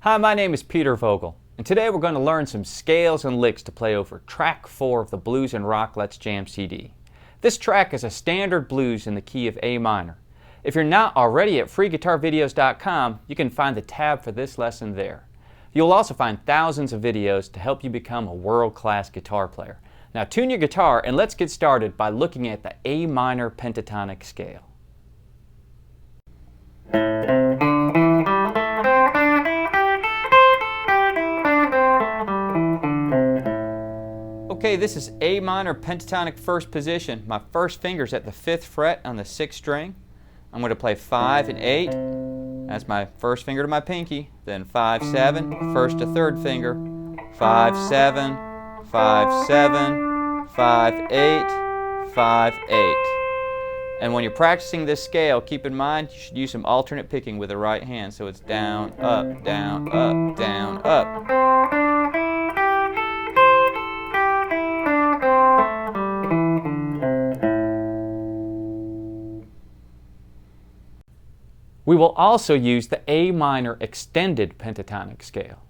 Hi, my name is Peter Vogel, and today we're going to learn some scales and licks to play over track 4 of the Blues and Rock Let's Jam CD. This track is a standard blues in the key of A minor. If you're not already at freeguitarvideos.com, you can find the tab for this lesson there. You'll also find thousands of videos to help you become a world-class guitar player. Now tune your guitar and let's get started by looking at the A minor pentatonic scale. Okay, this is A minor pentatonic first position. My first finger's at the 5th fret on the 6th string. I'm going to play 5 and 8. That's my first finger to my pinky. Then 5, 7, first to 3rd finger. 5, 7, 5, 7, 5, 8, 5, 8. And when you're practicing this scale, keep in mind you should use some alternate picking with the right hand. So it's down, up, down, up, down, up. We will also use the A minor extended pentatonic scale.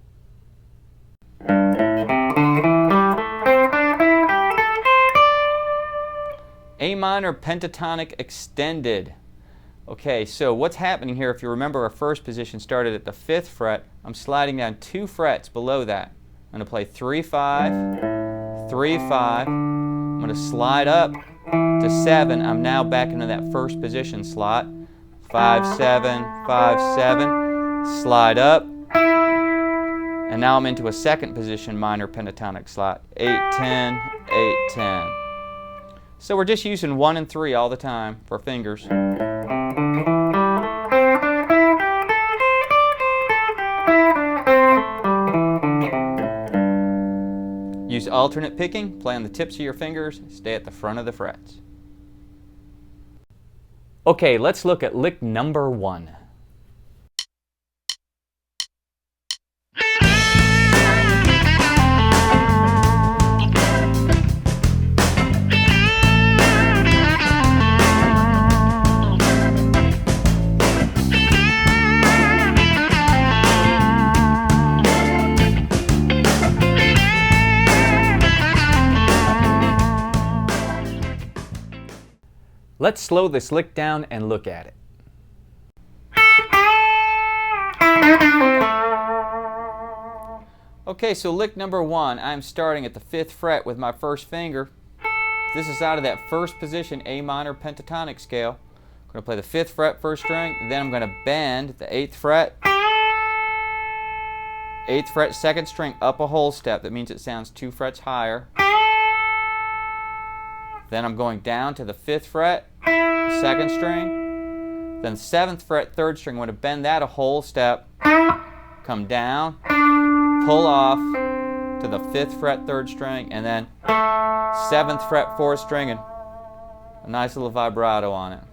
A minor pentatonic extended. Okay, so what's happening here, if you remember our first position started at the 5th fret, I'm sliding down 2 frets below that. I'm going to play 3, 5, 3, 5. I'm going to slide up to 7. I'm now back into that first position slot. 5, 7, 5, 7, slide up, and now I'm into a second position minor pentatonic slot. 8, 10, 8, 10. So we're just using 1 and 3 all the time for fingers. Use alternate picking, play on the tips of your fingers, stay at the front of the frets. Okay, let's look at lick number 1. Let's slow this lick down and look at it. Okay, so lick number 1, I'm starting at the 5th fret with my first finger. This is out of that first position A minor pentatonic scale. I'm going to play the 5th fret first string, then I'm going to bend the 8th fret. 8th fret 2nd string up a whole step. That means it sounds 2 frets higher. Then I'm going down to the 5th fret, 2nd string, then 7th fret, 3rd string. I'm going to bend that a whole step, come down, pull off to the 5th fret, 3rd string, and then 7th fret, 4th string, and a nice little vibrato on it.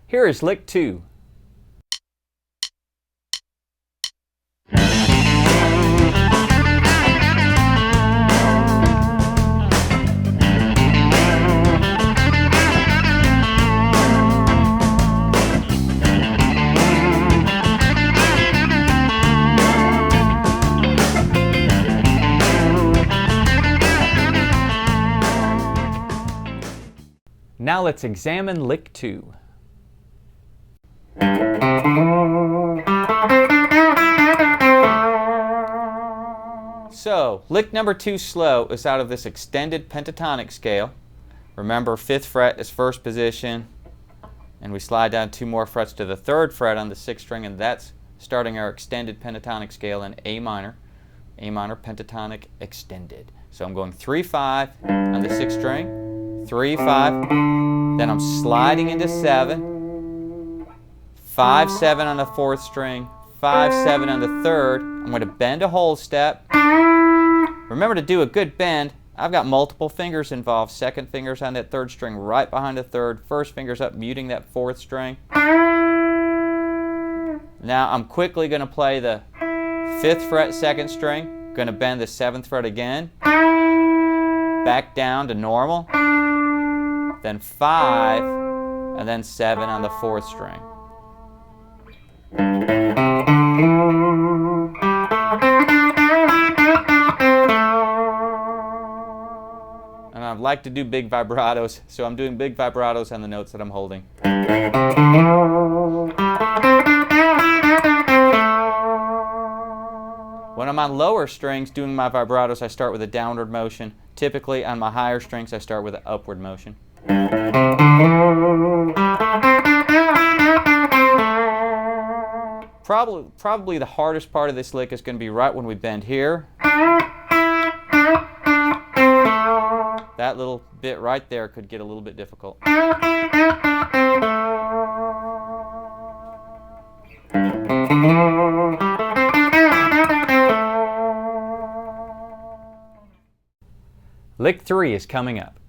Here is lick 2. Now let's examine lick 2. So, lick number 2 slow is out of this extended pentatonic scale. Remember, 5th fret is first position, and we slide down 2 more frets to the 3rd fret on the 6th string, and that's starting our extended pentatonic scale in A minor pentatonic extended. So I'm going 3, 5 on the 6th string, 3, 5, then I'm sliding into 7, 5/7 on the 4th string, 5/7 on the 3rd. I'm going to bend a whole step. Remember to do a good bend. I've got multiple fingers involved. 2nd finger's on that 3rd string right behind the 3rd. 1st finger's up muting that 4th string. Now I'm quickly going to play the 5th fret 2nd string. Going to bend the 7th fret again. Back down to normal. Then 5, and then 7 on the 4th string. And I'd like to do big vibratos, so I'm doing big vibratos on the notes that I'm holding. When I'm on lower strings doing my vibratos, I start with a downward motion. Typically on my higher strings, I start with an upward motion. Probably the hardest part of this lick is going to be right when we bend here. That little bit right there could get a little bit difficult. Lick 3 is coming up.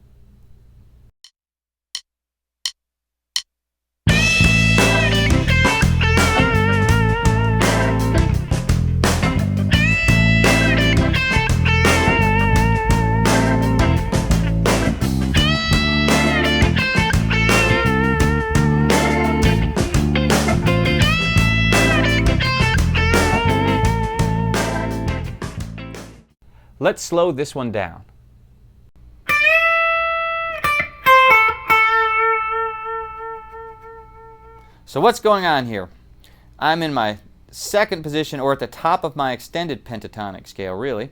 Let's slow this one down. So what's going on here? I'm in my 2nd position, or at the top of my extended pentatonic scale, really.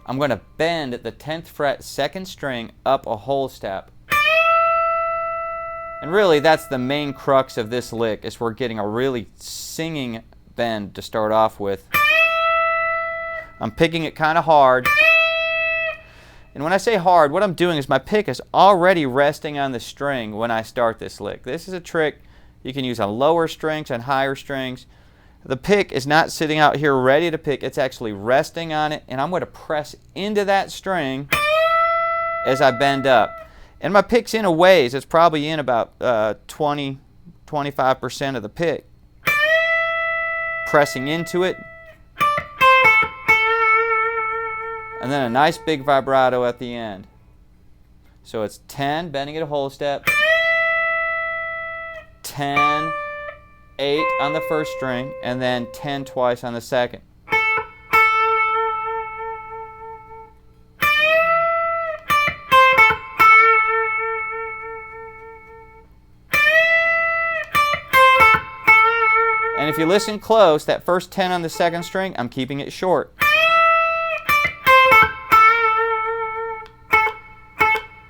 I'm going to bend the 10th fret 2nd string up a whole step. And really that's the main crux of this lick, is we're getting a really singing bend to start off with. I'm picking it kind of hard. And when I say hard, what I'm doing is my pick is already resting on the string when I start this lick. This is a trick you can use on lower strings and higher strings. The pick is not sitting out here ready to pick, it's actually resting on it, and I'm going to press into that string as I bend up. And my pick's in a ways, it's probably in about 20-25% of the pick. Pressing into it. And then a nice big vibrato at the end. So it's 10, bending it a whole step, 10, 8 on the 1st string, and then 10 twice on the 2nd. And if you listen close, that first 10 on the 2nd string, I'm keeping it short.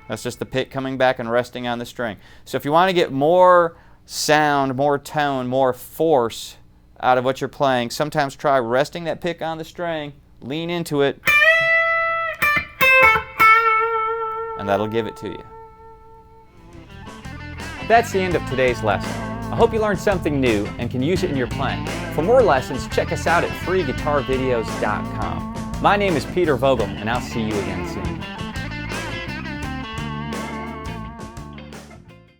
That's just the pick coming back and resting on the string. So if you want to get more sound, more tone, more force out of what you're playing, sometimes try resting that pick on the string, lean into it, and that'll give it to you. That's the end of today's lesson. I hope you learned something new and can use it in your playing. For more lessons, check us out at freeguitarvideos.com. My name is Peter Vogel, and I'll see you again soon.